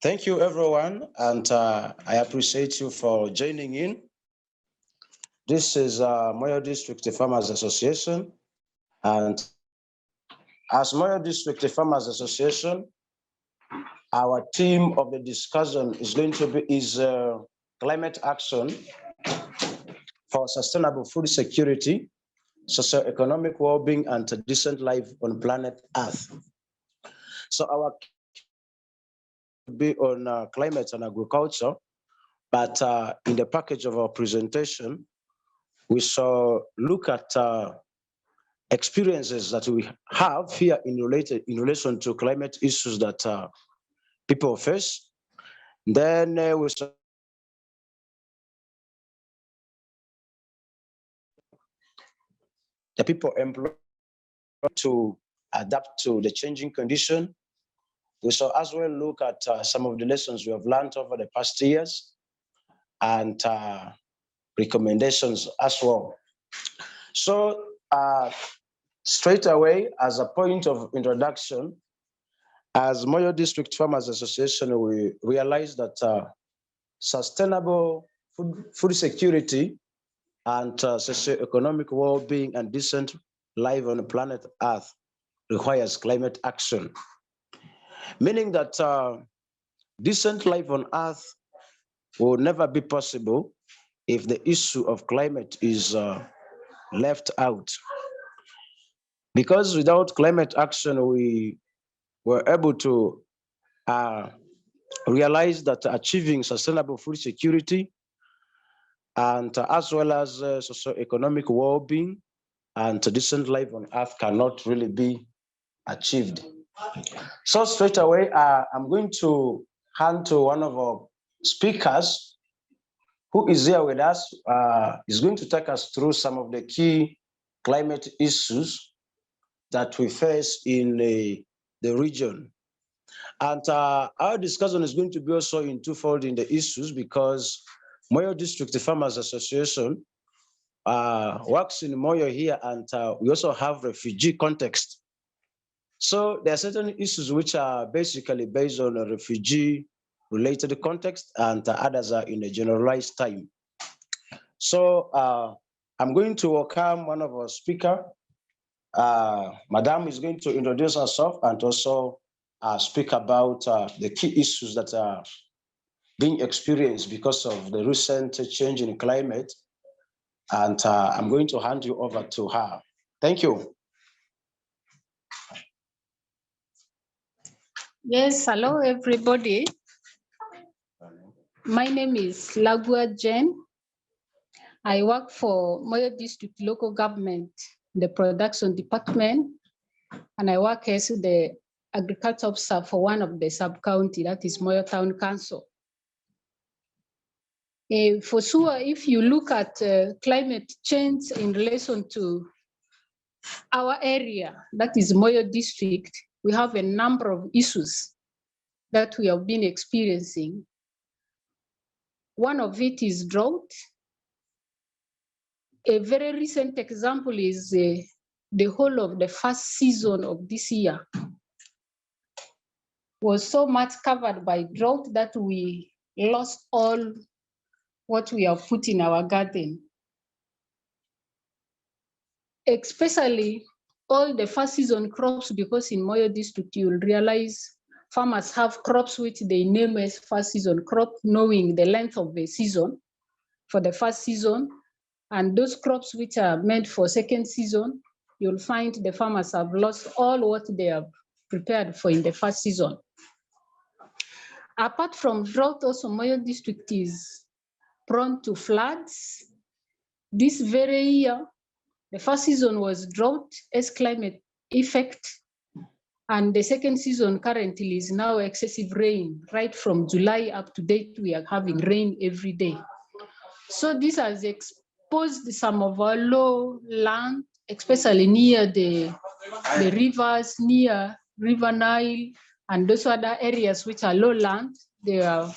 Thank you, everyone, and I appreciate you for joining in. This is Moyo District Farmers Association, and as Moyo District Farmers Association, our theme of the discussion is going to be climate action for sustainable food security, socio-economic well-being, and a decent life on planet Earth. So our be on climate and agriculture, but in the package of our presentation, we shall look at experiences that we have here in relation to climate issues that people face. Then we shall the people employed to adapt to the changing condition. We shall as well look at some of the lessons we have learned over the past years and recommendations as well. So straight away, as a point of introduction, as Moyo District Farmers Association, we realize that sustainable food security and socio-economic well-being and decent life on the planet Earth requires climate action. Meaning that decent life on Earth will never be possible if the issue of climate is left out. Because without climate action, we were able to realize that achieving sustainable food security and as well as socio-economic well-being and a decent life on Earth cannot really be achieved. So straight away, I'm going to hand to one of our speakers who is here with us. Is going to take us through some of the key climate issues that we face in the region. And our discussion is going to be also in twofold in the issues because Moyo District Farmers Association works in Moyo here, and we also have refugee context. So there are certain issues which are basically based on a refugee-related context, and others are in a generalized time. So I'm going to welcome one of our speakers. Madam is going to introduce herself and also speak about the key issues that are being experienced because of the recent change in climate. And I'm going to hand you over to her. Thank you. Yes, hello everybody. My name is Lagua Jen. I work for Moyo District Local Government, the production department, and I work as the agriculture officer for one of the sub-county, that is Moyo Town Council. For sure, if you look at climate change in relation to our area, that is Moyo District, we have a number of issues that we have been experiencing. One of it is drought. A very recent example is the whole of the first season of this year was so much covered by drought that we lost all what we have put in our garden. Especially all the first season crops, because in Moyo District, you'll realize farmers have crops which they name as first season crop, knowing the length of the season for the first season. And those crops which are meant for second season, you'll find the farmers have lost all what they have prepared for in the first season. Apart from drought, also Moyo District is prone to floods. This very year, the first season was drought as climate effect, and the second season currently is now excessive rain. Right from July up to date, we are having rain every day. So this has exposed some of our low land, especially near the rivers, near River Nile, and those other areas which are low land. They are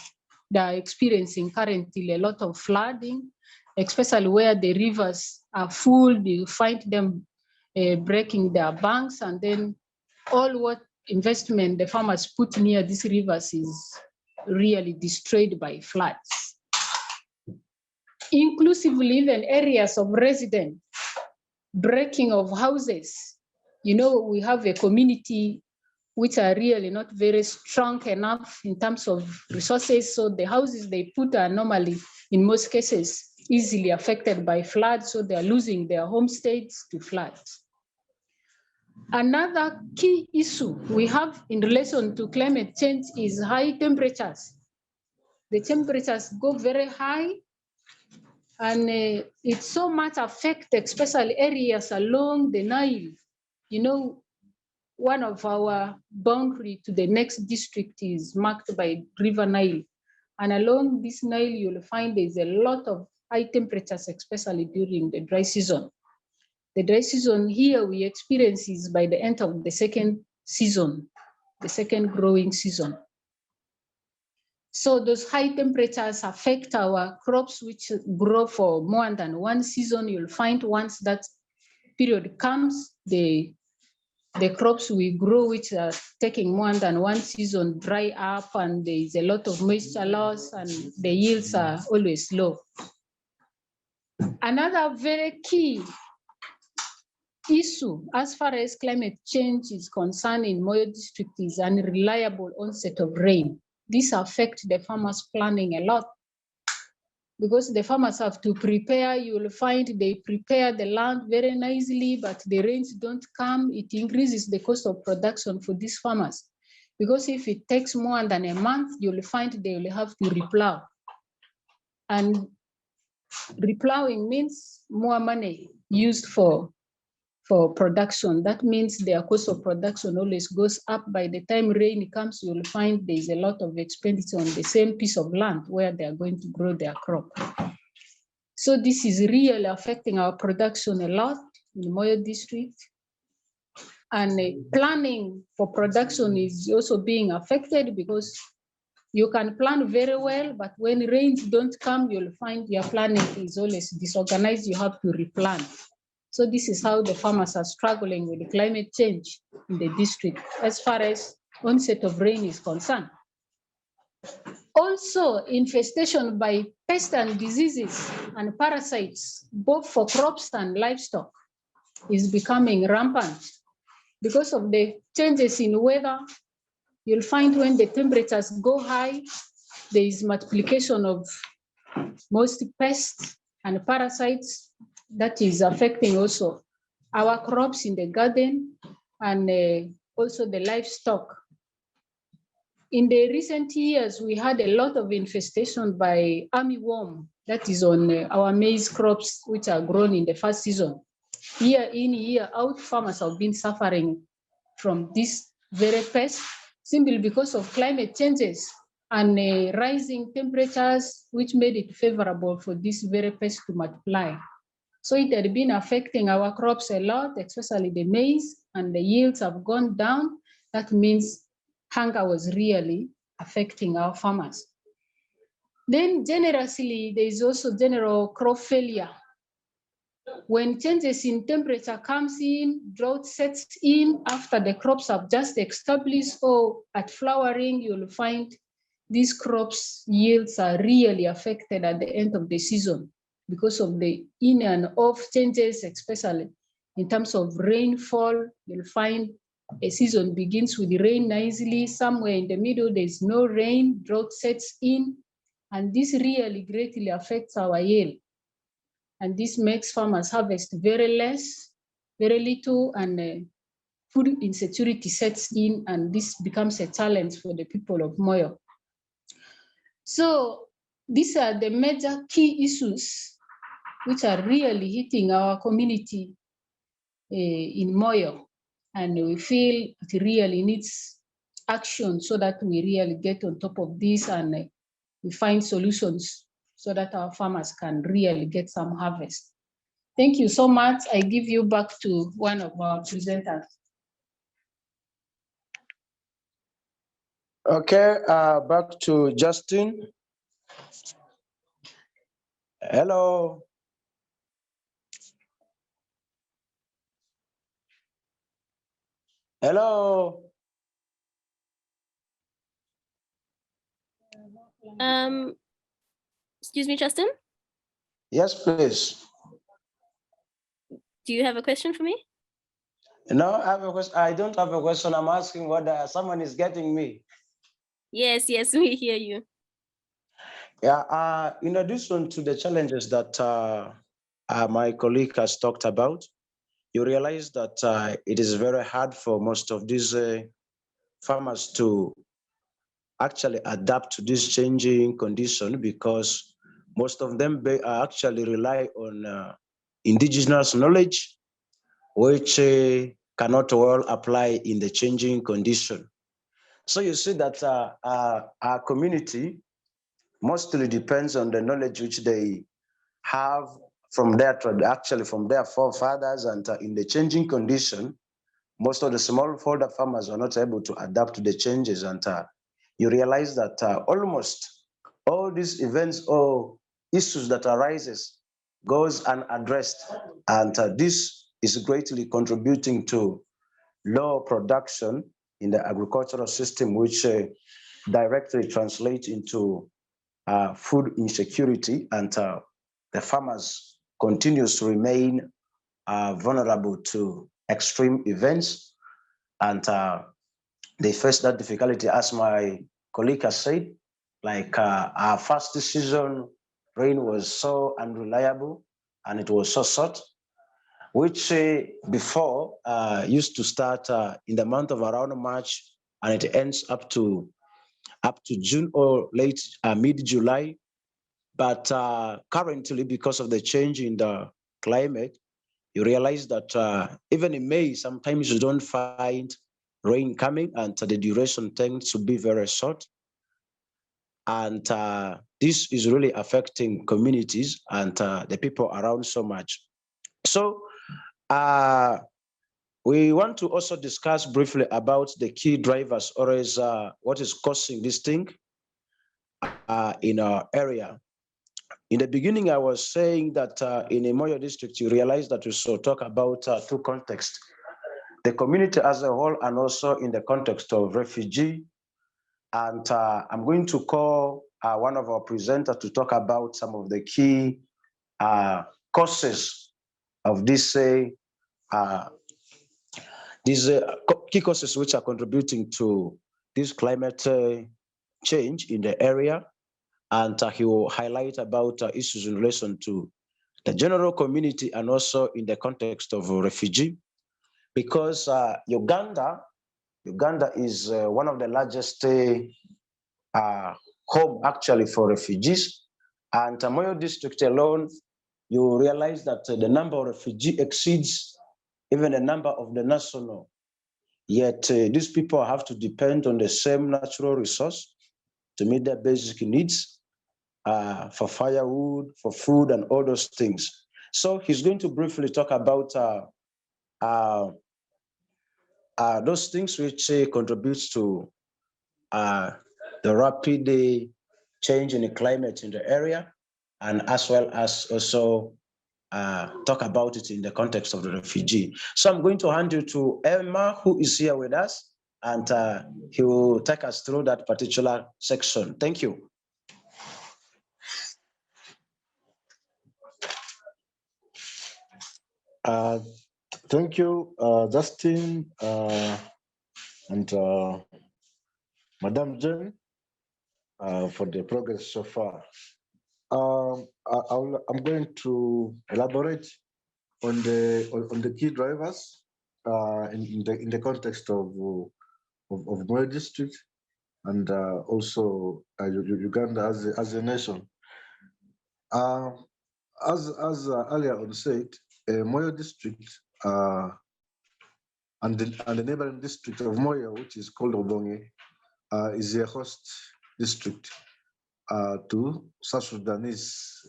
experiencing currently a lot of flooding, especially where the rivers are full. You find them breaking their banks, and then all what investment the farmers put near these rivers is really destroyed by floods. Inclusively, even areas of residence, breaking of houses. You know, we have a community which are really not very strong enough in terms of resources. So the houses they put are normally, in most cases, easily affected by floods. So they are losing their homesteads to floods. Another key issue we have in relation to climate change is high temperatures. The temperatures go very high, and it so much affect especially areas along the Nile. You know, one of our boundary to the next district is marked by River Nile. And along this Nile, you'll find there's a lot of high temperatures, especially during the dry season. The dry season here we experience is by the end of the second season, the second growing season. So those high temperatures affect our crops which grow for more than one season. You'll find once that period comes, the crops we grow which are taking more than one season dry up, and there is a lot of moisture loss and the yields are always low. Another very key issue as far as climate change is concerned in Moyo district is unreliable onset of rain. This affects the farmers' planning a lot, because the farmers have to prepare. You will find they prepare the land very nicely, but the rains don't come. It increases the cost of production for these farmers, because if it takes more than a month, you'll find they will have to replow. And replowing means more money used for production. That means their cost of production always goes up. By the time rain comes, you'll find there's a lot of expenditure on the same piece of land where they are going to grow their crop. So this is really affecting our production a lot in Moyo district. And planning for production is also being affected, because you can plan very well, but when rains don't come, you'll find your planning is always disorganized. You have to replan. So this is how the farmers are struggling with the climate change in the district as far as onset of rain is concerned. Also, infestation by pests and diseases and parasites, both for crops and livestock, is becoming rampant. Because of the changes in weather, you'll find when the temperatures go high, there is multiplication of most pests and parasites that is affecting also our crops in the garden and also the livestock. In the recent years, we had a lot of infestation by armyworm that is on our maize crops, which are grown in the first season. Year in, year out, farmers have been suffering from this very pest, simply because of climate changes and rising temperatures, which made it favorable for this very pest to multiply. So it had been affecting our crops a lot, especially the maize, and the yields have gone down. That means hunger was really affecting our farmers. Then generously, there is also general crop failure. When changes in temperature comes in, drought sets in after the crops have just established or at flowering, you'll find these crops yields are really affected at the end of the season because of the in and off changes, especially in terms of rainfall. You'll find a season begins with rain nicely, somewhere in the middle there's no rain, drought sets in, and this really greatly affects our yield. And this makes farmers harvest very little, and food insecurity sets in, and this becomes a challenge for the people of Moyo. So these are the major key issues which are really hitting our community in Moyo. And we feel it really needs action so that we really get on top of this and we find solutions so that our farmers can really get some harvest. Thank you so much. I give you back to one of our presenters. Okay, back to Justin. Hello. Hello. Excuse me, Justin? Yes, please. Do you have a question for me? No, I have a question. I don't have a question. I'm asking whether someone is getting me. Yes, we hear you. Yeah, in addition to the challenges that my colleague has talked about, you realize that it is very hard for most of these farmers to actually adapt to this changing condition because most of them actually rely on indigenous knowledge, which cannot well apply in the changing condition. So you see that our community mostly depends on the knowledge which they have from their forefathers, and in the changing condition, most of the smallholder farmers are not able to adapt to the changes, and you realize that almost all these events or issues that arises goes unaddressed, and this is greatly contributing to low production in the agricultural system, which directly translates into food insecurity, and the farmers continues to remain vulnerable to extreme events, and they face that difficulty, as my colleague has said. Like our first season, rain was so unreliable and it was so short, which before used to start in the month of around March, and it ends up to June or late mid-July. But currently, because of the change in the climate, you realize that even in May, sometimes you don't find rain coming, and the duration tends to be very short. And this is really affecting communities and the people around so much. So we want to also discuss briefly about the key drivers, or is what is causing this thing in our area. In the beginning, I was saying that in the Moyo district, you realize that we should talk about two contexts: the community as a whole, and also in the context of refugee. And I'm going to call one of our presenters to talk about some of the key causes of these key causes which are contributing to this climate change in the area. And he will highlight about issues in relation to the general community and also in the context of refugee. Because Uganda is one of the largest home actually for refugees. And Moyo district alone, you realize that the number of refugees exceeds even the number of the national. Yet these people have to depend on the same natural resource to meet their basic needs for firewood, for food, and all those things. So he's going to briefly talk about those things which contributes to the rapid change in the climate in the area, and as well as also talk about it in the context of the refugee. So I'm going to hand you to Emma, who is here with us, and he will take us through that particular section. Thank you. Thank you, Justin and Madam Jane for the progress so far. I'm going to elaborate on the key drivers in the context of Moyo district and also Uganda as a nation. As earlier on said, Moyo district and the neighboring district of Moyo, which is called Obonge, is a host district to South Sudanese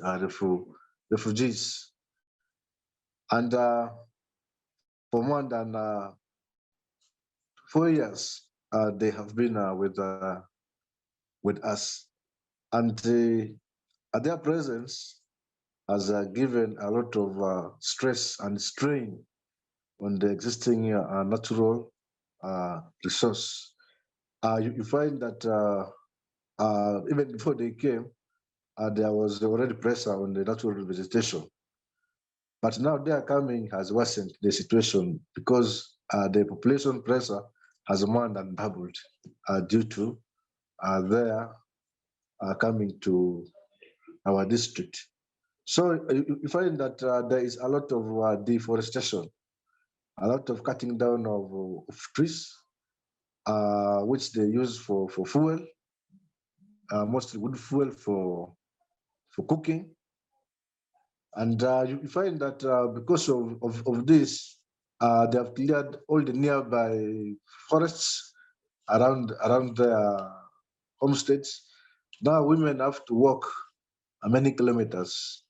refugees. And for more than 4 years, they have been with us. And their presence has given a lot of stress and strain on the existing natural resource. You find that even before they came, there was already pressure on the natural vegetation. But now their coming has worsened the situation because the population pressure has more than doubled due to their coming to our district. So you find that there is a lot of deforestation, a lot of cutting down of trees, which they use for fuel, mostly wood fuel for cooking. And you find that because of this, they have cleared all the nearby forests around their homesteads. Now women have to walk many kilometers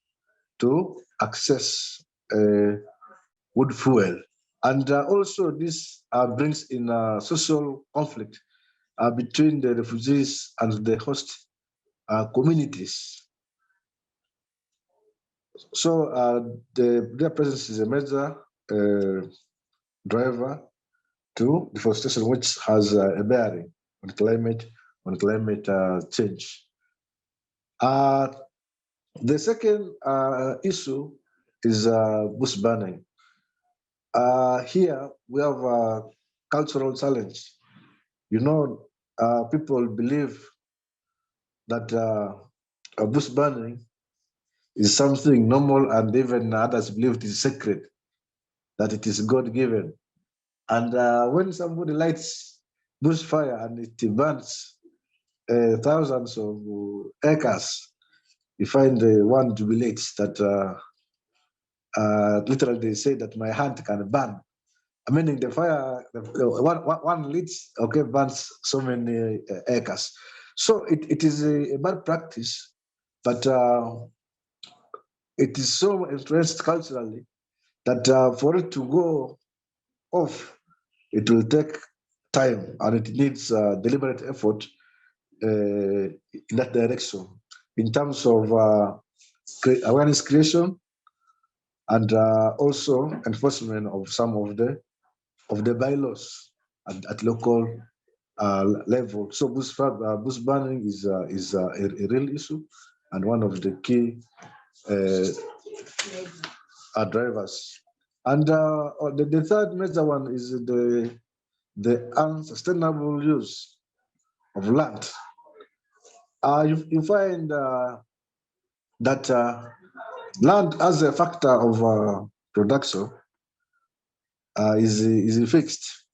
to access wood fuel. And also this brings in a social conflict between the refugees and the host communities. So their presence is a major driver to deforestation, which has a bearing on climate change. The second issue is bush burning. Here we have a cultural challenge. You know, people believe that bush burning is something normal, and even others believe it is sacred, that it is God-given. And when somebody lights bushfire and it burns thousands of acres, you find one jubilates that literally they say that my hand can burn. Meaning the fire, one lit, okay, burns so many acres. So it is a bad practice, but it is so entrenched culturally that for it to go off, it will take time and it needs deliberate effort in that direction in terms of awareness creation and also enforcement of some of the bylaws at local level. So bush burning is a real issue and one of the key drivers. And the third major one is the unsustainable use of land. You find that land as a factor of production is fixed.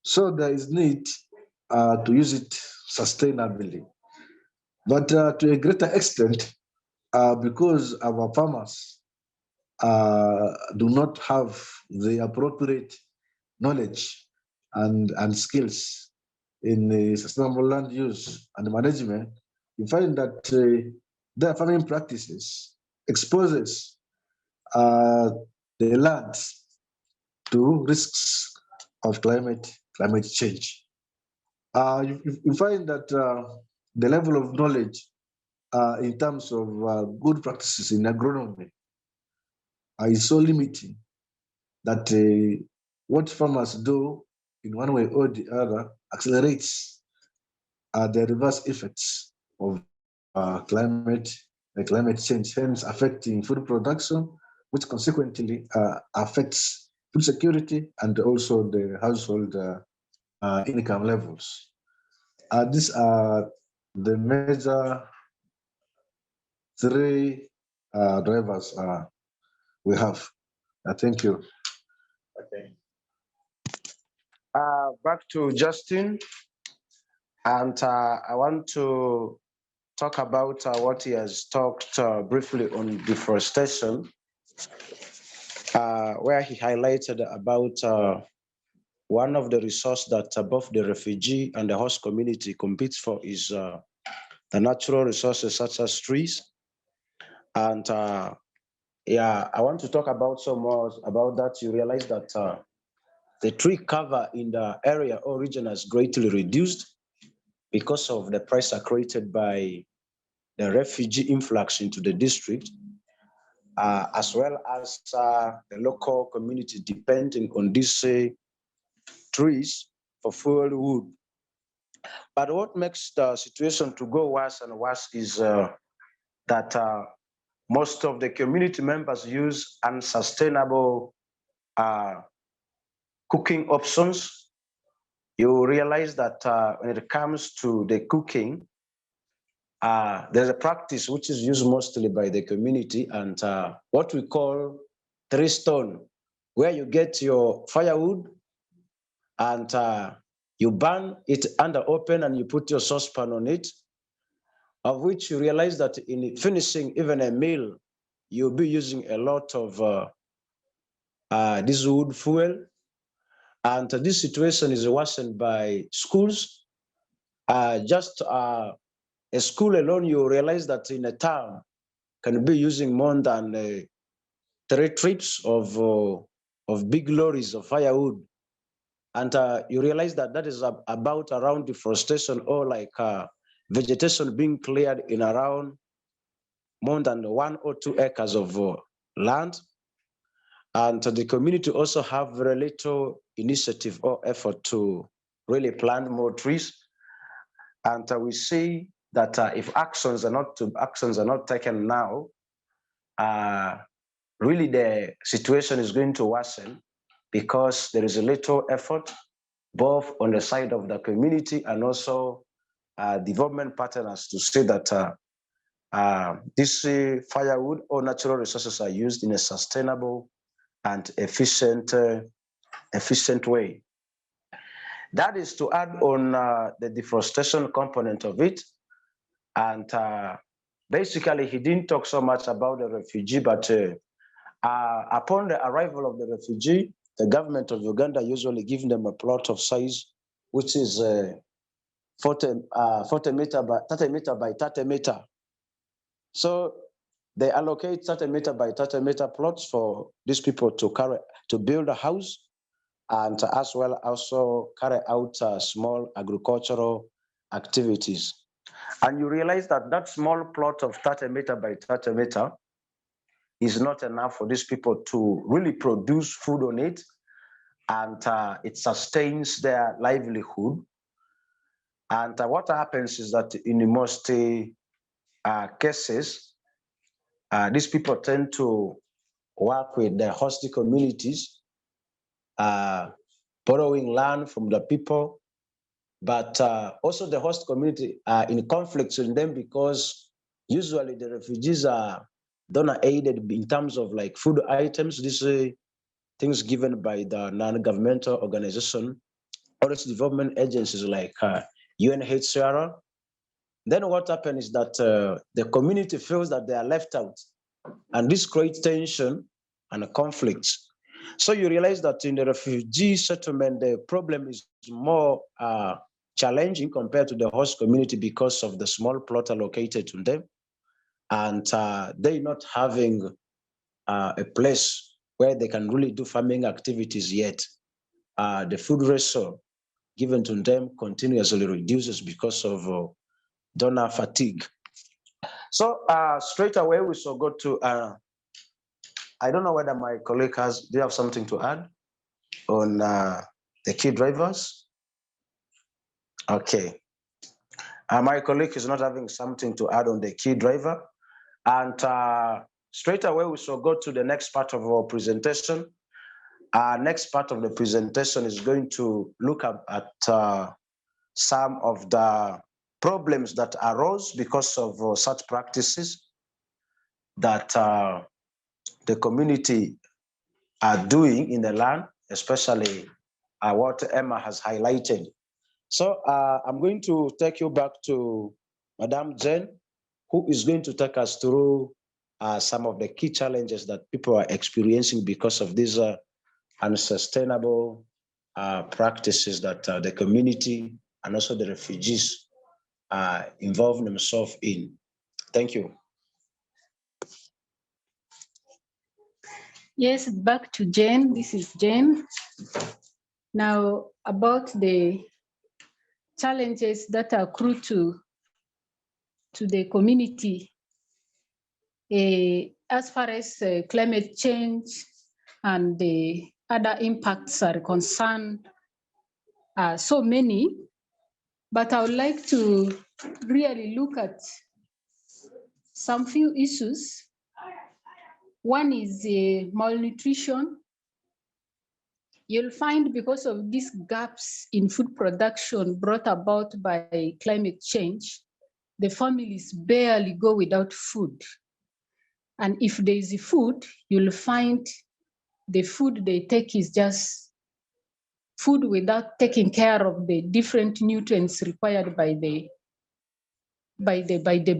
So there is need to use it sustainably. But to a greater extent, because our farmers do not have the appropriate knowledge and skills in sustainable land use and management, you find that their farming practices exposes the land to risks of climate change. You find that the level of knowledge in terms of good practices in agronomy is so limiting that what farmers do in one way or the other accelerates the reverse effects of climate change, hence affecting food production, which consequently affects food security and also the household income levels. These are the major three drivers we have. Thank you. Okay. Back to Justin, and I want to talk about what he has talked briefly on deforestation, where he highlighted about one of the resources that both the refugee and the host community competes for is the natural resources such as trees. And yeah, I want to talk about some more about that. You realize that the tree cover in the area or region has greatly reduced because of the pressure created by the refugee influx into the district, as well as the local community depending on these trees for fuel wood. But what makes the situation to go worse and worse is that most of the community members use unsustainable cooking options. You realize that when it comes to the cooking, there's a practice which is used mostly by the community, and what we call three stone, where you get your firewood and you burn it under open and you put your saucepan on it, of which you realize that in finishing even a meal, you'll be using a lot of this wood fuel. And this situation is worsened by schools. Just a school alone, you realize that in a town can be using more than 3 trips of big lorries of firewood. And you realize that that is about around deforestation, or like vegetation being cleared in around more than 1 or 2 acres of land. And the community also have very little initiative or effort to really plant more trees. And we see that if actions are not taken now, really the situation is going to worsen, because there is a little effort both on the side of the community and also development partners to see that this firewood or natural resources are used in a sustainable and efficient way. That is to add on the deforestation component of it. And basically, he didn't talk so much about the refugee, but upon the arrival of the refugee, the government of Uganda usually gives them a plot of size, which is 40 meter by 30 meter by 30 meter. So they allocate 30 meter by 30 meter plots for these people to build a house, and as well also carry out small agricultural activities. And you realize that that small plot of 30 meter by 30 meter is not enough for these people to really produce food on it, and it sustains their livelihood. And what happens is that in most cases, these people tend to work with the host communities, borrowing land from the people, but also the host community are in conflicts with them, because usually the refugees are donor aided in terms of like food items, these things given by the non-governmental organization or its development agencies like UNHCR. Then what happens is that the community feels that they are left out, and this creates tension and conflicts. So you realize that in the refugee settlement, the problem is more challenging compared to the host community because of the small plot allocated to them, and they not having a place where they can really do farming activities yet. The food ratio given to them continuously reduces because of donor fatigue. So straight away we shall go to, I don't know whether my colleague do you have something to add on the key drivers? Okay. My colleague is not having something to add on the key driver. And straight away we shall go to the next part of our presentation. Next part of the presentation is going to look at some of the problems that arose because of such practices that the community are doing in the land, especially what Emma has highlighted. So I'm going to take you back to Madame Jane, who is going to take us through some of the key challenges that people are experiencing because of these unsustainable practices that the community and also the refugees involve themselves in. Thank you. Yes, back to Jane. This is Jane. Now, about the challenges that accrue to the community as far as climate change and the other impacts are concerned, so many. But I would like to really look at some few issues. One is malnutrition. You'll find because of these gaps in food production brought about by climate change, the families barely go without food. And if there is food, you'll find the food they take is just food without taking care of the different nutrients required by the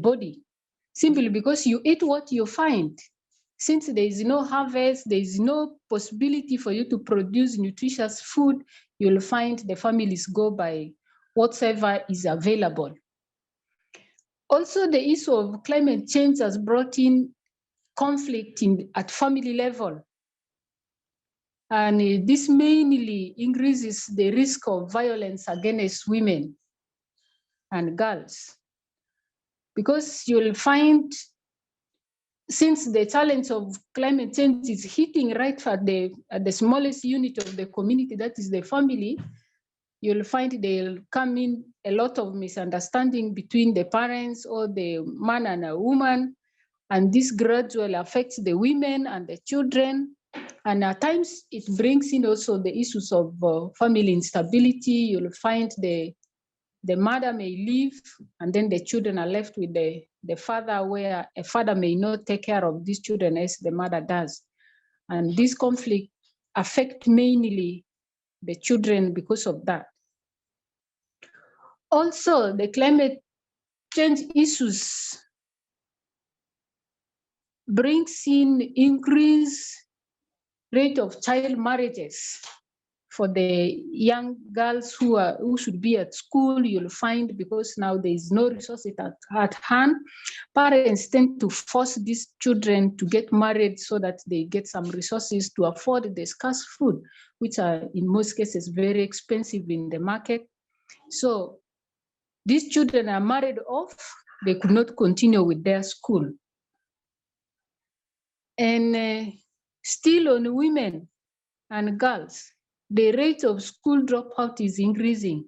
body, simply because you eat what you find. Since there is no harvest, there is no possibility for you to produce nutritious food, you'll find the families go by whatever is available. Also, the issue of climate change has brought in conflict at family level. And this mainly increases the risk of violence against women and girls. Because you'll find, since the challenge of climate change is hitting right at the smallest unit of the community, that is the family, you'll find there'll come in a lot of misunderstanding between the parents or the man and a woman, and this gradually affects the women and the children. And at times it brings in also the issues of family instability. You'll find the mother may leave, and then the children are left with the father, where a father may not take care of these children as the mother does. And this conflict affects mainly the children because of that. Also, the climate change issues brings in increased rate of child marriages. For the young girls who should be at school, you'll find, because now there is no resources at hand, parents tend to force these children to get married so that they get some resources to afford the scarce food, which are in most cases very expensive in the market. So these children are married off, they could not continue with their school. And still on women and girls, the rate of school dropout is increasing.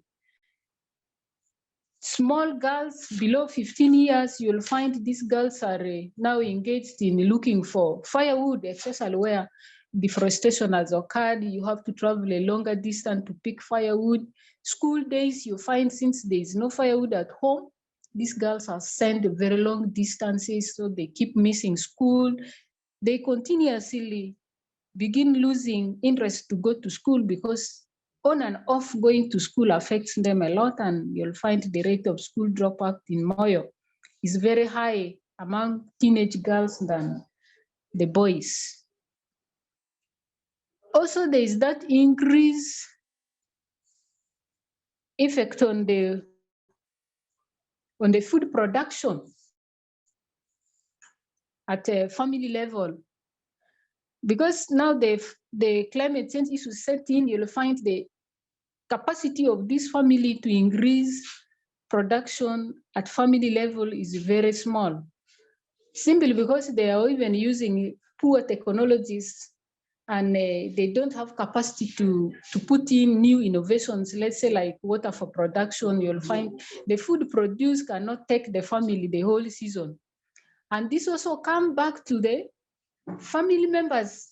Small girls below 15 years, you'll find these girls are now engaged in looking for firewood, especially where deforestation has occurred. You have to travel a longer distance to pick firewood. School days, you find, since there is no firewood at home, these girls are sent very long distances, so they keep missing school. They continuously begin losing interest to go to school, because on and off going to school affects them a lot, and you'll find the rate of school dropout in Moyo is very high among teenage girls than the boys. Also, there is that increase effect on the food production at a family level. Because now the climate change issue set in, you'll find the capacity of this family to increase production at family level is very small, simply because they are even using poor technologies, and they don't have capacity to put in new innovations. Let's say like water for production, you'll find the food produced cannot take the family the whole season. And this also comes back to the family members,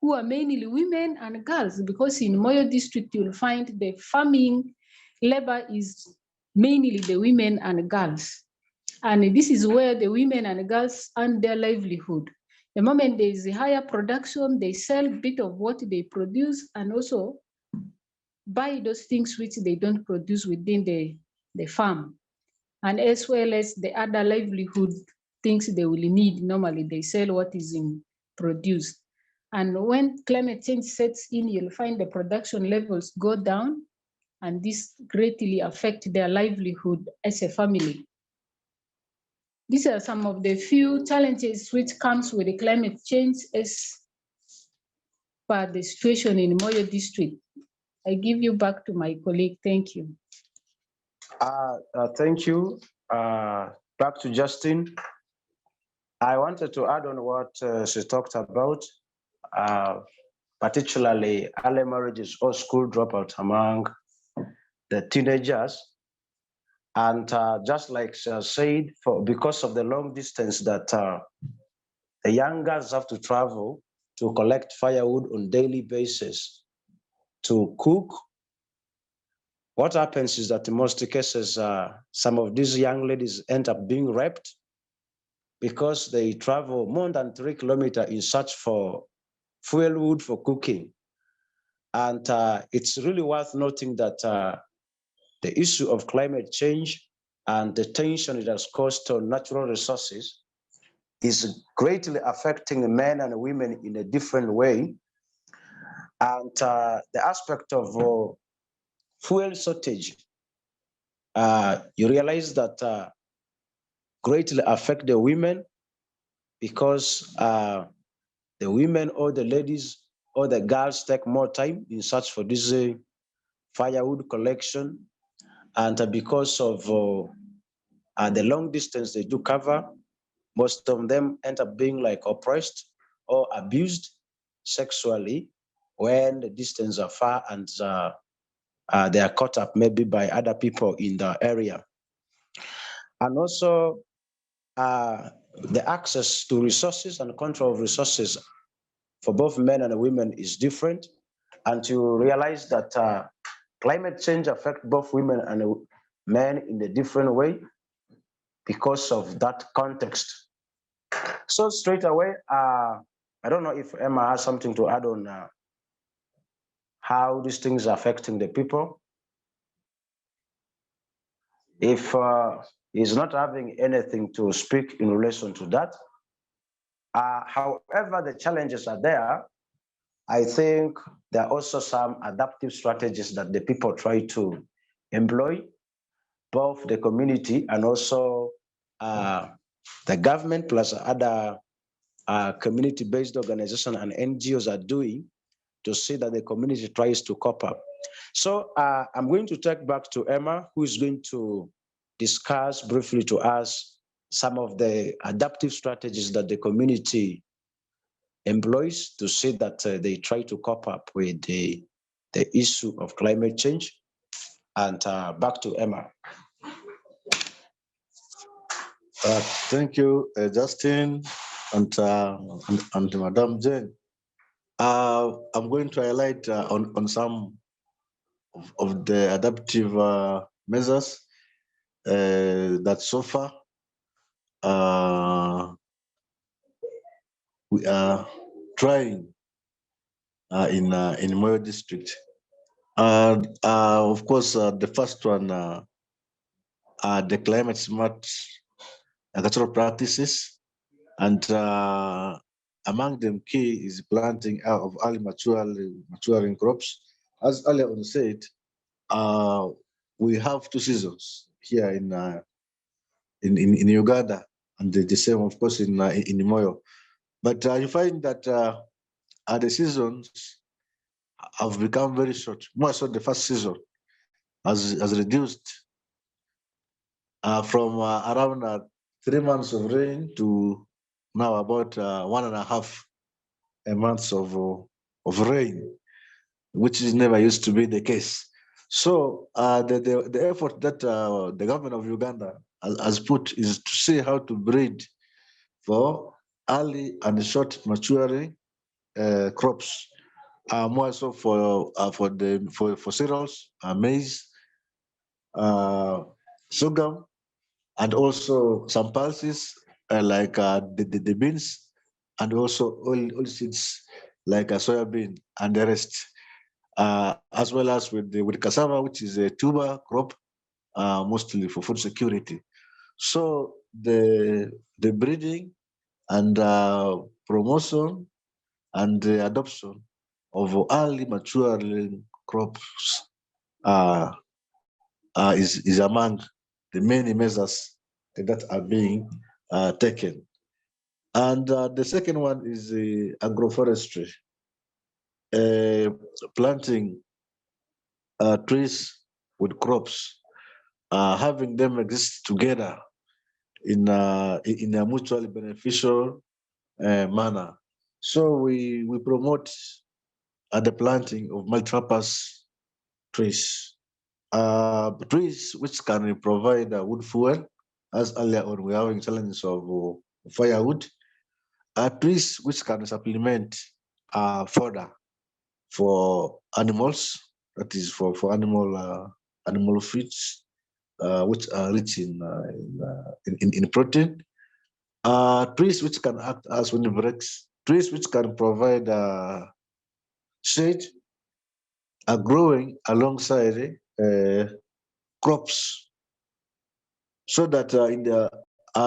who are mainly women and girls, because in Moyo district, you'll find the farming labor is mainly the women and girls. And this is where the women and girls earn their livelihood. The moment there is a higher production, they sell a bit of what they produce, and also buy those things which they don't produce within the farm. And as well as the other livelihood things they will need, normally they sell what is produced. And when climate change sets in, you'll find the production levels go down, and this greatly affect their livelihood as a family. These are some of the few challenges which comes with the climate change as per the situation in Moyo district. I give you back to my colleague. Thank you. Thank you. Back to Justin. I wanted to add on what she talked about, particularly early marriages or school dropout among the teenagers. And just like she has said, because of the long distance that the young girls have to travel to collect firewood on daily basis to cook, what happens is that in most cases, some of these young ladies end up being raped because they travel more than 3 kilometers in search for fuel wood for cooking. And it's really worth noting that the issue of climate change and the tension it has caused on natural resources is greatly affecting men and women in a different way. And the aspect of fuel shortage, you realize that greatly affect the women because the women or the ladies or the girls take more time in search for this firewood collection. And because of the long distance they do cover, most of them end up being like oppressed or abused sexually when the distance are far and they are caught up maybe by other people in the area. And also the access to resources and control of resources for both men and women is different. And you realize that climate change affects both women and men in a different way because of that context. So straight away, I don't know if Emma has something to add on how these things are affecting the people. If he's not having anything to speak in relation to that, however, the challenges are there. I think there are also some adaptive strategies that the people try to employ, both the community and also the government plus other community-based organizations and NGOs are doing to see that the community tries to cope up. So I'm going to take back to Emma, who is going to discuss briefly to us some of the adaptive strategies that the community employs to see that they try to cope up with the issue of climate change. And back to Emma. Thank you, Justin and Madam Jane. I'm going to highlight on some of the adaptive measures that so far we are trying in Moyo district. Of course, the first one, the climate smart agricultural practices, and among them key is planting of early maturing crops. As earlier on said, we have 2 seasons here in Uganda, and the same, of course, in Moyo. But you find that the seasons have become very short. More so, the first season has reduced from around 3 months of rain to now about 1.5 months of rain, which is never used to be the case. So the effort that the government of Uganda has put is to see how to breed for early and short maturing crops, more so for cereals, maize, sorghum, and also some pulses like the beans, and also oil seeds like soya bean and the rest, as well as with cassava, which is a tuber crop, mostly for food security. So the breeding and promotion and the adoption of early maturing crops is among the many measures that are being taken. And the second one is agroforestry, planting trees with crops, having them exist together in a mutually beneficial manner. So we promote the planting of multipurpose trees trees which can provide wood fuel, as earlier on we're having challenges of firewood, trees which can supplement fodder for animals, that is for animal feeds, which are rich in protein. Trees which can act as windbreaks, trees which can provide shade, are growing alongside crops, so that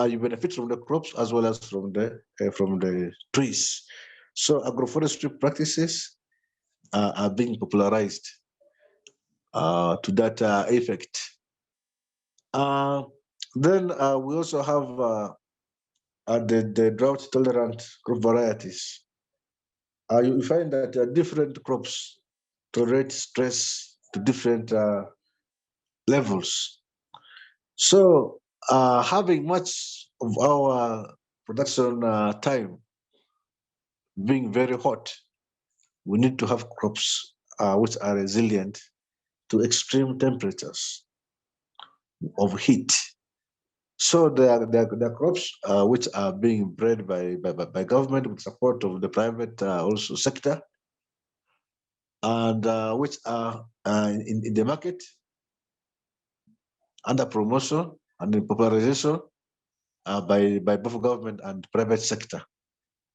you benefit from the crops as well as from the trees. So agroforestry practices are being popularized to that effect. Then we also have the drought tolerant crop varieties. You find that different crops tolerate stress to different levels. So having much of our production time being very hot, we need to have crops which are resilient to extreme temperatures of heat. So the crops which are being bred by government with support of the private also sector, and which are in the market under promotion and in popularization by both government and private sector.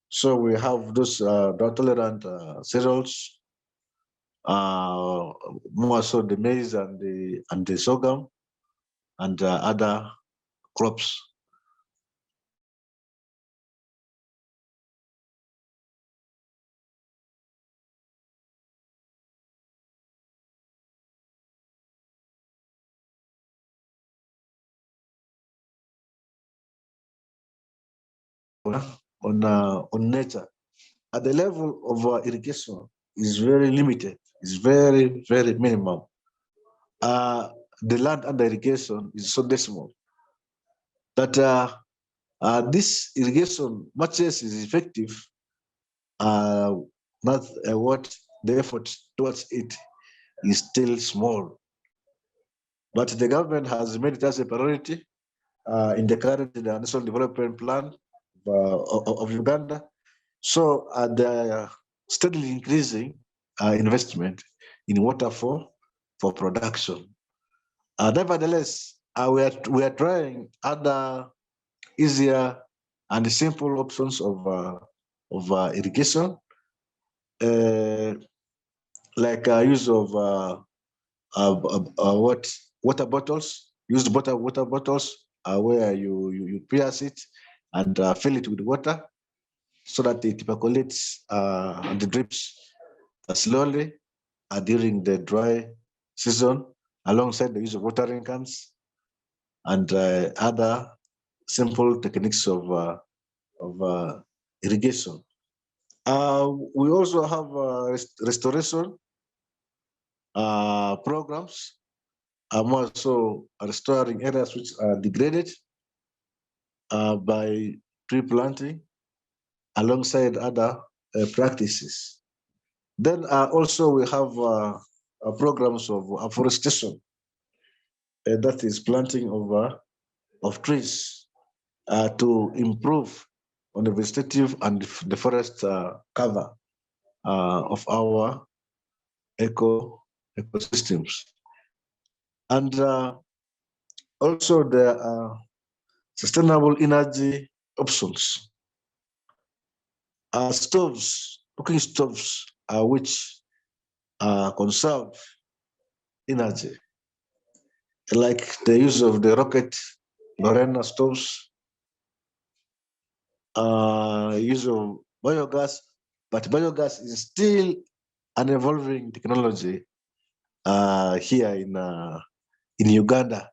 So we have those drought-tolerant cereals, more so the maize and the sorghum, and other crops. On nature, at the level of irrigation is very limited, is very minimum. The land under irrigation is so decimal that this irrigation, much as is effective, not what the effort towards it is still small. But the government has made it as a priority in the current National Development Plan of Uganda. So they are steadily increasing investment in water for production. Nevertheless, we are trying other easier and simple options of irrigation, like use of what water bottles, used water bottles, where you pierce it and fill it with water, so that it percolates and it drips slowly during the dry season, alongside the use of watering cans and other simple techniques of irrigation. We also have restoration programs, more so restoring areas which are degraded by tree planting alongside other practices. Then also we have programs of afforestation, that is planting of trees to improve on the vegetative and the forest cover of our ecosystems. And also there are sustainable energy options. Cooking stoves, which conserve energy, like the use of the rocket Lorena stoves, use of biogas, but biogas is still an evolving technology here in Uganda.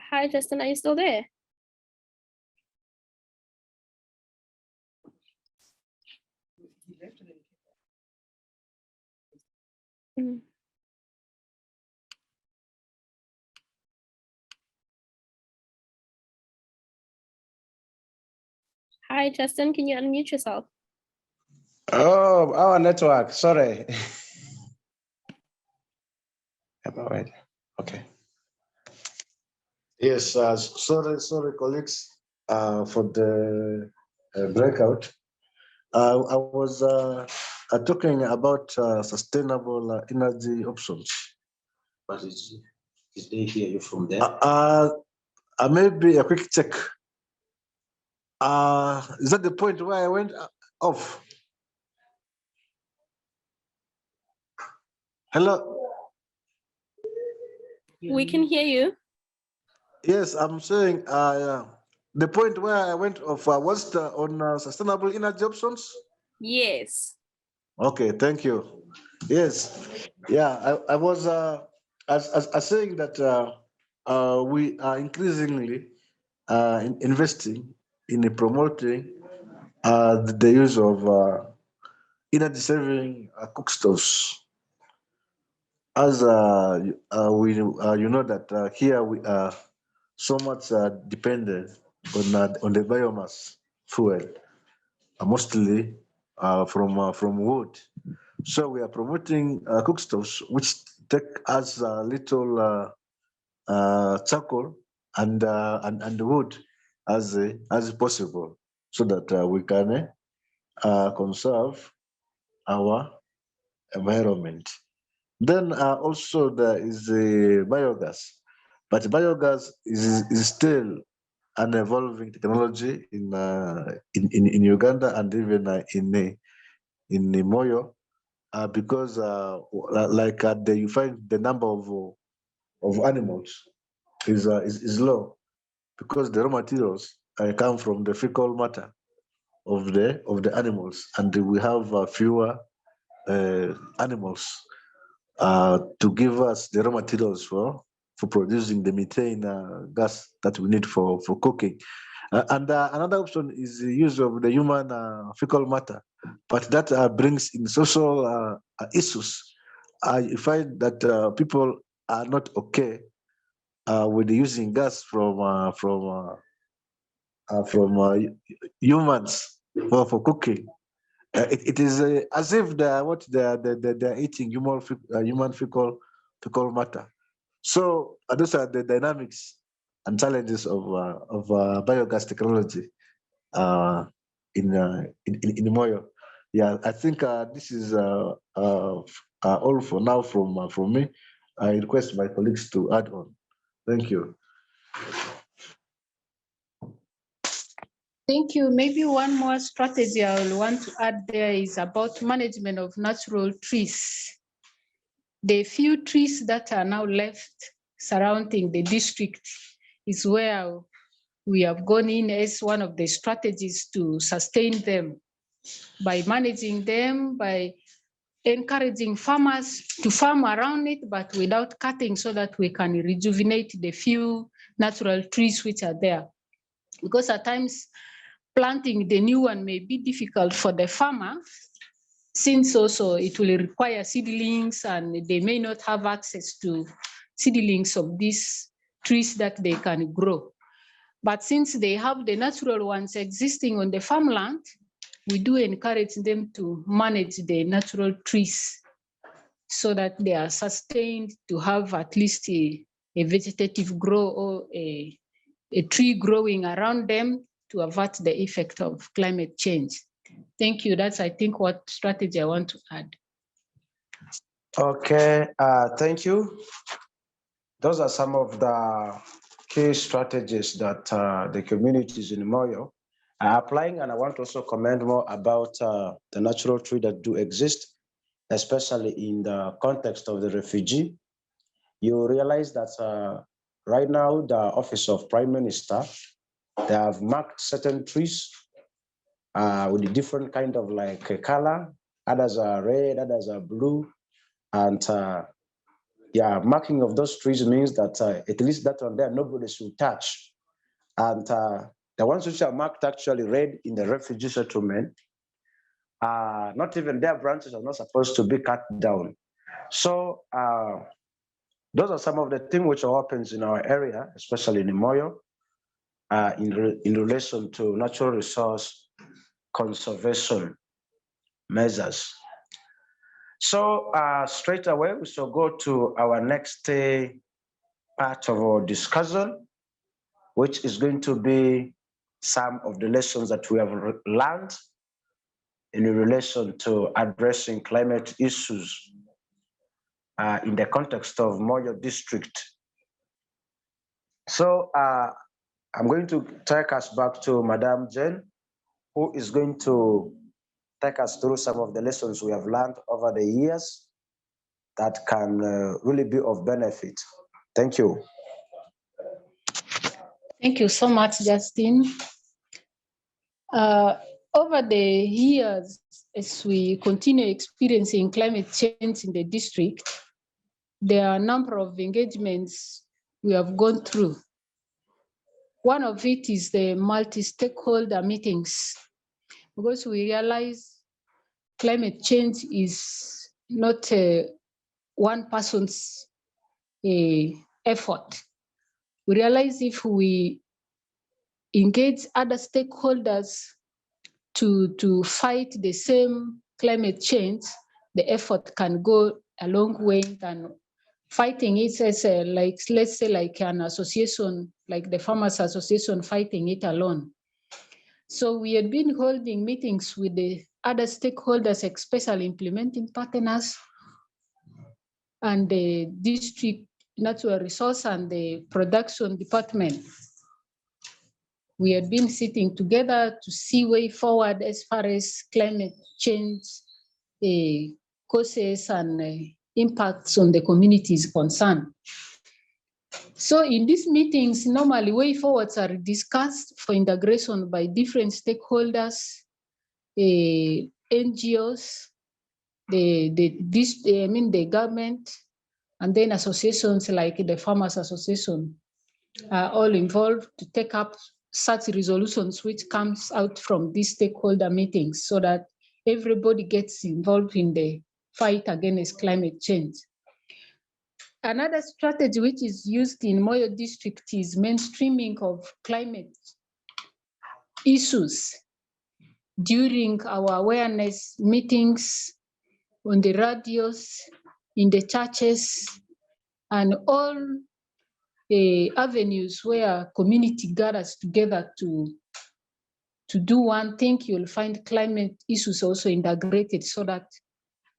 Hi, Justin, are you still there? Mm. Hi, Justin, can you unmute yourself? Oh, our network, sorry. Okay. Yes, sorry, colleagues, for the breakout. I was talking about sustainable energy options. But is they hear you from there? Maybe a quick check. Is that the point where I went off? Hello? We can hear you. Yes, I'm saying the point where I went off was on sustainable energy options. Yes. Okay, thank you. Yes, yeah, I was as saying that we are increasingly investing in promoting the use of energy saving cook stoves. As you know that here we are so much dependent on the biomass fuel, mostly from wood. So we are promoting cook stoves, which take as little charcoal and wood as possible, so that we can conserve our environment. Then also there is the biogas, but biogas is still an evolving technology in Uganda and even in Moyo, because you find the number of animals is low, because the raw materials come from the fecal matter of the animals, and we have fewer animals to give us the raw materials for producing the methane gas that we need for cooking. And another option is the use of the human fecal matter, but that brings in social issues. You find that people are not okay with using gas from humans for cooking. It is as if they're eating human fecal matter. So those are the dynamics and challenges of biogas technology in Moyo. Yeah, I think this is all for now from me. I request my colleagues to add on. Thank you. Thank you. Maybe one more strategy I will want to add there is about management of natural trees. The few trees that are now left surrounding the district is where we have gone in as one of the strategies to sustain them by managing them, by encouraging farmers to farm around it, but without cutting, so that we can rejuvenate the few natural trees which are there. Because at times, planting the new one may be difficult for the farmer, since also it will require seedlings and they may not have access to seedlings of these trees that they can grow. But since they have the natural ones existing on the farmland, we do encourage them to manage the natural trees so that they are sustained to have at least a vegetative grow or a tree growing around them to avert the effect of climate change. Thank you. That's, I think, what strategy I want to add. Okay, thank you. Those are some of the key strategies that the communities in Moyo are applying, and I want to also comment more about the natural tree that do exist, especially in the context of the refugee. You realize that right now the Office of Prime Minister, they have marked certain trees with a different kind of like a color. Others are red, others are blue, and marking of those trees means that at least that one there nobody should touch. And the ones which are marked actually red in the refugee settlement, not even their branches are not supposed to be cut down. So those are some of the things which happens in our area, especially in Moyo, in relation to natural resource conservation measures. So straight away, we shall go to our next part of our discussion, which is going to be some of the lessons that we have learned in relation to addressing climate issues in the context of Moyo district. So I'm going to take us back to Madame Jane, who is going to take us through some of the lessons we have learned over the years that can really be of benefit. Thank you. Thank you so much, Justin. Over the years, as we continue experiencing climate change in the district, there are a number of engagements we have gone through. One of it is the multi-stakeholder meetings, because we realize climate change is not one person's effort. We realize if we engage other stakeholders to fight the same climate change, the effort can go a long way than fighting it as like, let's say like an association, like the Farmers Association fighting it alone. So we had been holding meetings with the other stakeholders, especially implementing partners and the district natural resource and the production department. We had been sitting together to see way forward as far as climate change causes and impacts on the community is concerned. So in these meetings, normally way forwards are discussed for integration by different stakeholders, NGOs, the government, and then associations like the Farmers Association are all involved to take up such resolutions which comes out from these stakeholder meetings so that everybody gets involved in the fight against climate change. Another strategy which is used in Moyo district is mainstreaming of climate issues during our awareness meetings, on the radios, in the churches, and all the avenues where community gathers together to do one thing. You'll find climate issues also integrated so that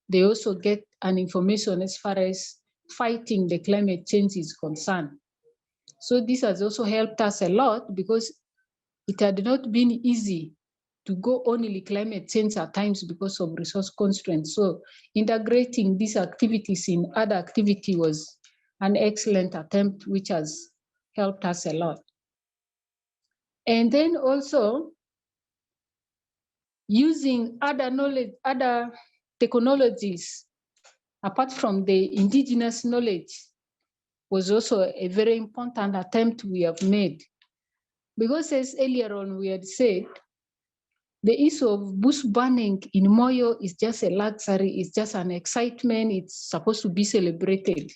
they also get an information as far as fighting the climate change is concerned. So this has also helped us a lot because it had not been easy to go only climate change at times because of resource constraints. So integrating these activities in other activity was an excellent attempt, which has helped us a lot. And then also using other knowledge, other technologies, apart from the indigenous knowledge, was also a very important attempt we have made. Because as earlier on we had said, the issue of bush burning in Moyo is just a luxury, it's just an excitement, it's supposed to be celebrated.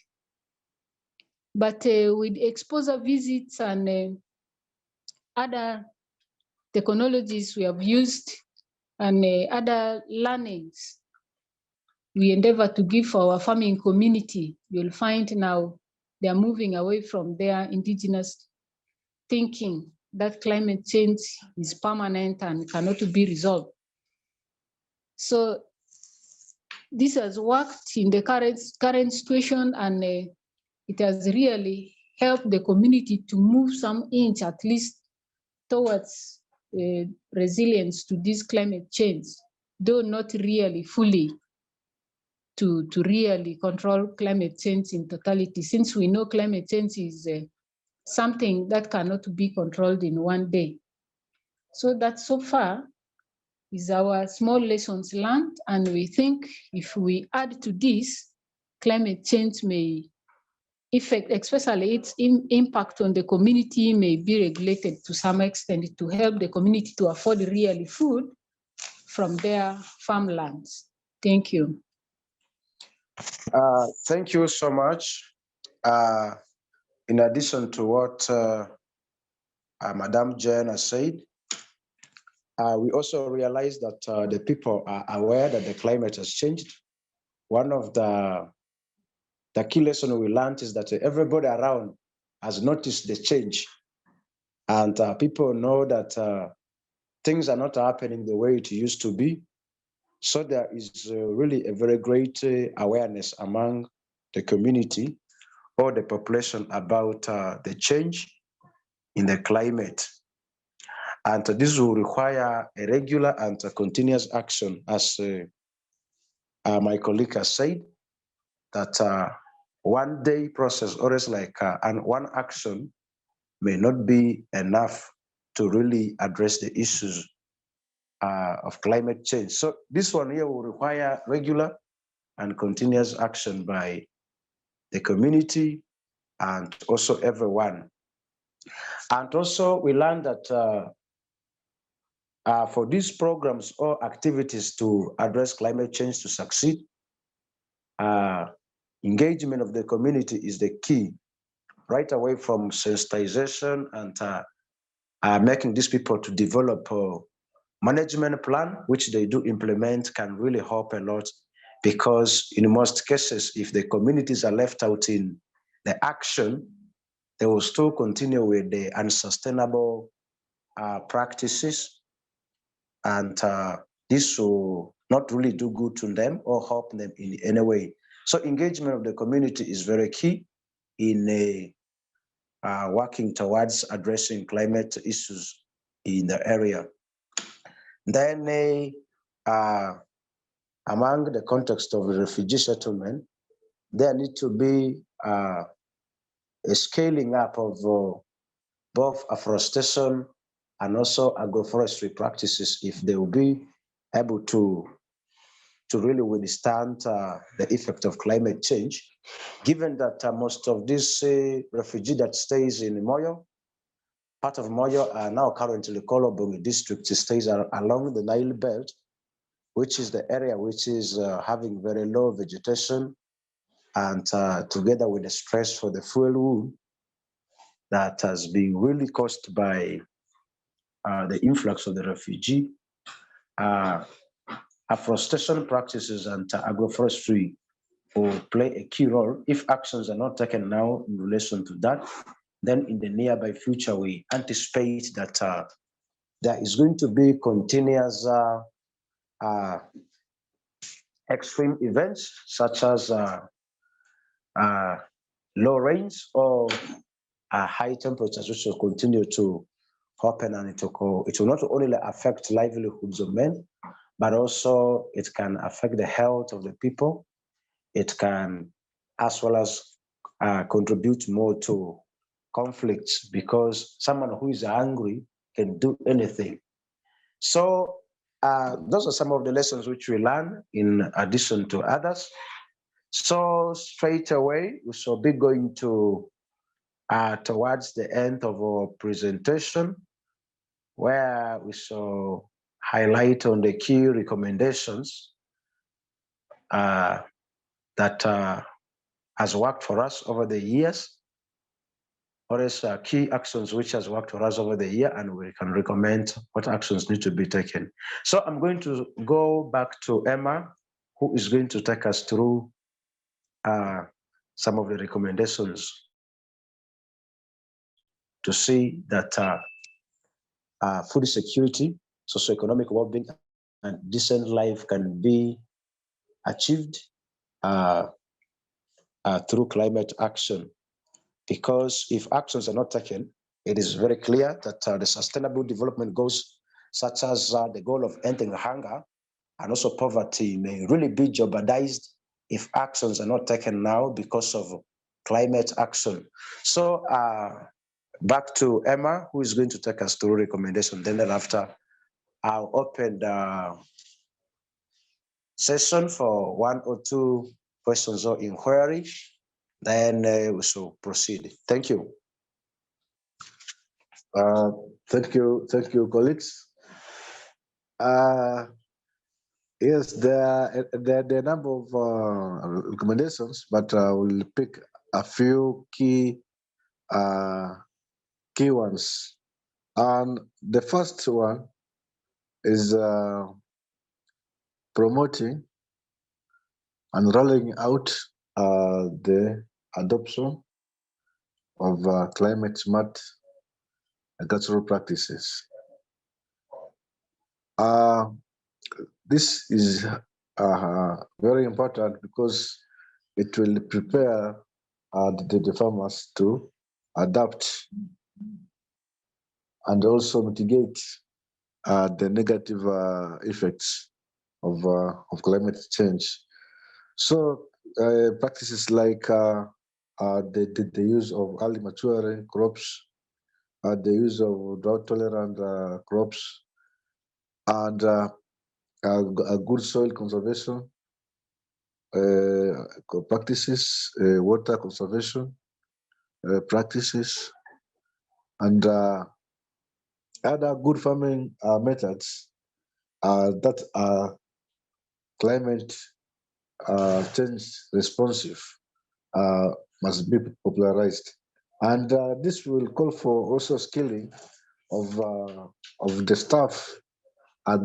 But with exposure visits and other technologies we have used and other learnings we endeavor to give for our farming community, you'll find now they are moving away from their indigenous thinking that climate change is permanent and cannot be resolved. So this has worked in the current situation, and it has really helped the community to move some inch at least towards resilience to this climate change, though not really fully to really control climate change in totality, since we know climate change is something that cannot be controlled in one day. So that so far is our small lessons learned, and we think if we add to this, climate change may effect, especially its impact on the community, may be regulated to some extent to help the community to afford really food from their farmlands. Thank you. Thank you so much. In addition to what Madam Jen has said, we also realize that the people are aware that the climate has changed. One of the key lessons we learned is that everybody around has noticed the change. And people know that things are not happening the way it used to be. So there is really a very great awareness among the community or the population about the change in the climate. And this will require a regular and continuous action, as my colleague has said, that one day process, or it's like and one action may not be enough to really address the issues of climate change. So this one here will require regular and continuous action by the community and also everyone. And also we learned that for these programs or activities to address climate change to succeed, engagement of the community is the key, right away from sensitization and making these people to develop a management plan, which they do implement, can really help a lot, because in most cases, if the communities are left out in the action, they will still continue with the unsustainable practices, and this will not really do good to them or help them in any way. So engagement of the community is very key in working towards addressing climate issues in the area. Then among the context of the refugee settlement, there need to be a scaling up of both afforestation and also agroforestry practices if they will be able to really withstand the effect of climate change, given that most of these refugee that stays in Moyo, part of Moyo are now currently Kolobongi district, stays along the Nile belt, which is the area which is having very low vegetation, and together with the stress for the fuel wood that has been really caused by the influx of the refugee, afforestation practices and agroforestry will play a key role. If actions are not taken now in relation to that, then in the nearby future, we anticipate that there is going to be continuous extreme events, such as low rains or high temperatures, which will continue to happen, and it will not only affect livelihoods of men, but also it can affect the health of the people. It can, as well as contribute more to conflicts, because someone who is angry can do anything. So those are some of the lessons which we learn in addition to others. So straight away, we shall be going to towards the end of our presentation, where we shall highlight on the key recommendations that has worked for us over the years, or is key actions which has worked for us over the year, and we can recommend what actions need to be taken. So I'm going to go back to Emma, who is going to take us through some of the recommendations to see that food security, socioeconomic well-being, and decent life can be achieved through climate action. Because if actions are not taken, it is very clear that the sustainable development goals, such as the goal of ending hunger and also poverty, may really be jeopardized if actions are not taken now because of climate action. So back to Emma, who is going to take us through recommendations. Then thereafter, I'll open the session for 1 or 2 questions or inquiries then we shall proceed. Thank you. Thank you, colleagues. Yes, there are a number of recommendations, but we'll pick a few key ones. And the first one is promoting and rolling out the adoption of climate smart agricultural practices. This is very important because it will prepare the farmers to adapt and also mitigate the negative effects of climate change. So practices like the use of early maturing crops, the use of drought-tolerant crops, and a good soil conservation practices, water conservation practices, and other good farming methods that are climate change responsive must be popularized. And this will call for also skilling of the staff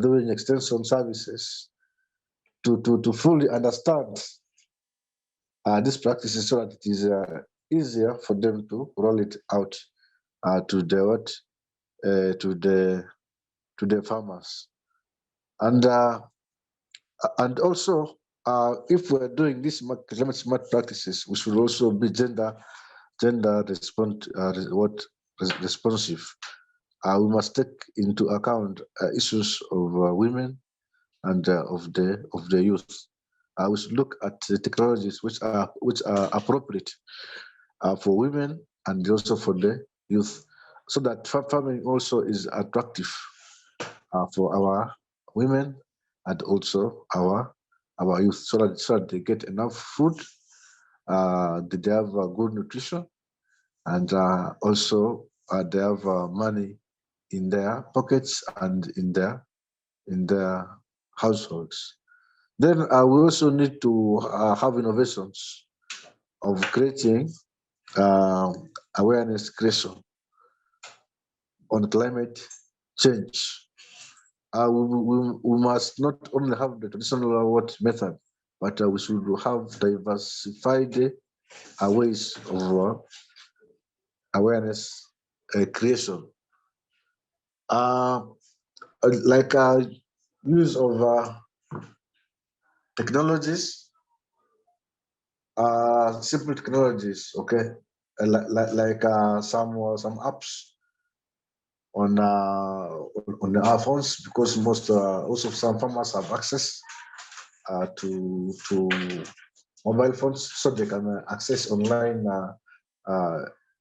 doing extension services to fully understand these practices so that it is easier for them to roll it out to the farmers. And also if we're doing these climate smart practices, we should also be gender responsive. We must take into account issues of women and of the youth. We should look at the technologies which are appropriate for women and also for the youth, so that farming also is attractive for our women and also our youth, so that they get enough food, that they have good nutrition, and also they have money in their pockets and in their households. Then we also need to have innovations of creating awareness creation on climate change. We must not only have the traditional method, but we should have diversified ways of awareness creation. Like use of technologies, simple technologies, okay, like some apps on our phones, because most also some farmers have access to mobile phones, so they can access online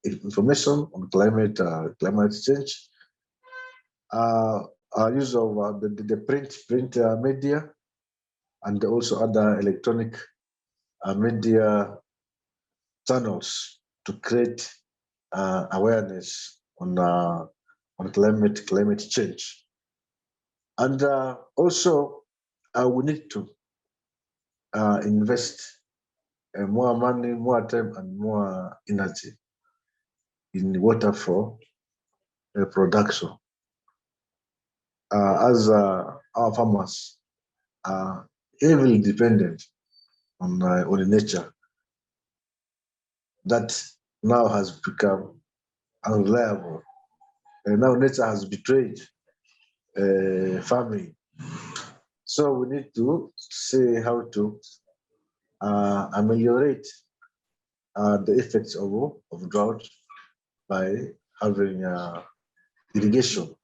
information on climate change. Use of the print media and also other electronic media channels to create awareness on climate change. And also we need to invest more money, more time, and more energy in water for production, as our farmers are heavily dependent on nature that now has become unreliable. And now nature has betrayed farming. So we need to see how to ameliorate the effects of drought by having irrigation.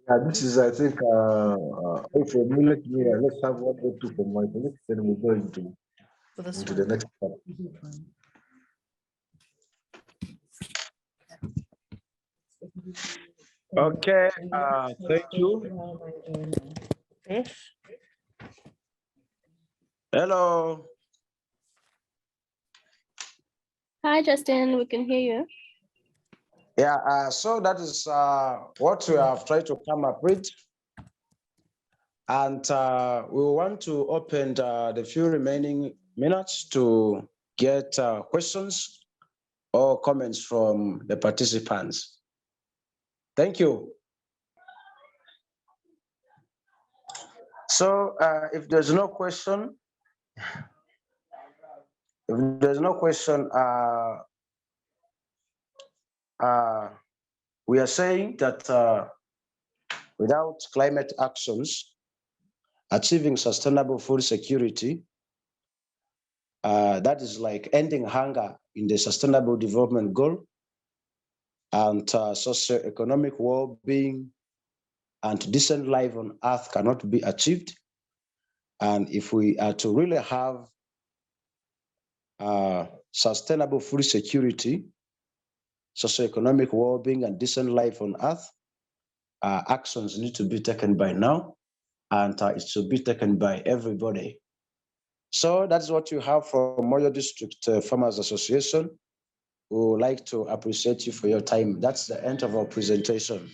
I think this is, I think, for me, let's have one or two from my colleagues, then we'll go into the next part. Okay, thank you. Hello. Hi, Justin. We can hear you. Yeah, so that is what we have tried to come up with. And we want to open the few remaining minutes to get questions or comments from the participants. Thank you. So if there's no question, we are saying that without climate actions, achieving sustainable food security, that is like ending hunger in the Sustainable Development Goal, and socio-economic well-being and decent life on Earth cannot be achieved. And if we are to really have sustainable food security, socio-economic well-being, and decent life on Earth, actions need to be taken by now, and it should be taken by everybody. So that's what you have from Moyo District Farmers Association. We would like to appreciate you for your time. That's the end of our presentation.